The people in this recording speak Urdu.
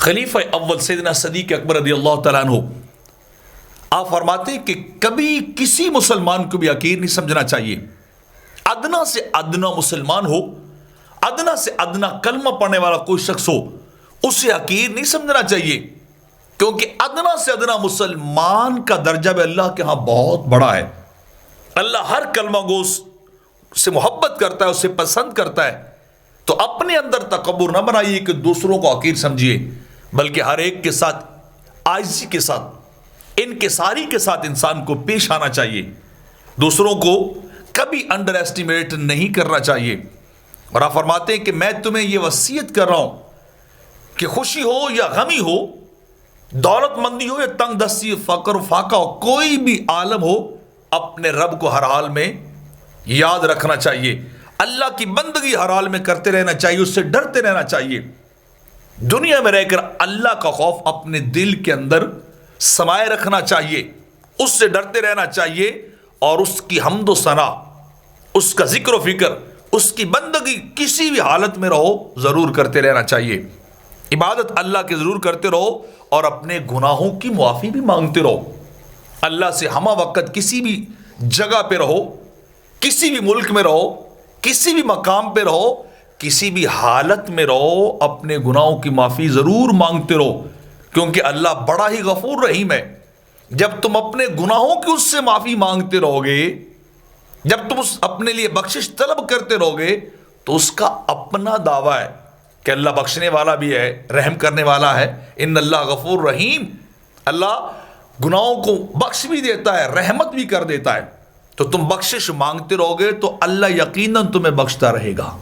خلیفہ اول سیدنا صدیق اکبر رضی اللہ تعالیٰ عنہ، آپ فرماتے ہیں کہ کبھی کسی مسلمان کو بھی حقیر نہیں سمجھنا چاہیے. ادنا سے ادنا مسلمان ہو، ادنا سے ادنا کلمہ پڑھنے والا کوئی شخص ہو، اسے حقیر نہیں سمجھنا چاہیے، کیونکہ ادنا سے ادنا مسلمان کا درجہ بھی اللہ کے ہاں بہت بڑا ہے. اللہ ہر کلمہ گو سے محبت کرتا ہے، اسے پسند کرتا ہے. تو اپنے اندر تکبر نہ بنائیے کہ دوسروں کو حقیر سمجھیے، بلکہ ہر ایک کے ساتھ عاجزی کے ساتھ، انکساری کے ساتھ انسان کو پیش آنا چاہیے. دوسروں کو کبھی انڈر ایسٹیمیٹ نہیں کرنا چاہیے. اور آپ فرماتے ہیں کہ میں تمہیں یہ وصیت کر رہا ہوں کہ خوشی ہو یا غمی ہو، دولت مندی ہو یا تنگ دستی، فقر و فاقہ ہو، کوئی بھی عالم ہو، اپنے رب کو ہر حال میں یاد رکھنا چاہیے. اللہ کی بندگی ہر حال میں کرتے رہنا چاہیے، اس سے ڈرتے رہنا چاہیے. دنیا میں رہ کر اللہ کا خوف اپنے دل کے اندر سمائے رکھنا چاہیے، اس سے ڈرتے رہنا چاہیے، اور اس کی حمد و ثنا، اس کا ذکر و فکر، اس کی بندگی کسی بھی حالت میں رہو ضرور کرتے رہنا چاہیے. عبادت اللہ کے ضرور کرتے رہو، اور اپنے گناہوں کی معافی بھی مانگتے رہو. اللہ سے ہمہ وقت کسی بھی جگہ پہ رہو، کسی بھی ملک میں رہو، کسی بھی مقام پہ رہو، کسی بھی حالت میں رہو، اپنے گناہوں کی معافی ضرور مانگتے رہو، کیونکہ اللہ بڑا ہی غفور رحیم ہے. جب تم اپنے گناہوں کی اس سے معافی مانگتے رہو گے، جب تم اپنے لیے بخشش طلب کرتے رہو گے، تو اس کا اپنا دعویٰ ہے کہ اللہ بخشنے والا بھی ہے، رحم کرنے والا ہے. ان اللہ غفور رحیم، اللہ گناہوں کو بخش بھی دیتا ہے، رحمت بھی کر دیتا ہے. تو تم بخشش مانگتے رہو گے تو اللہ یقیناً تمہیں بخشتا رہے گا.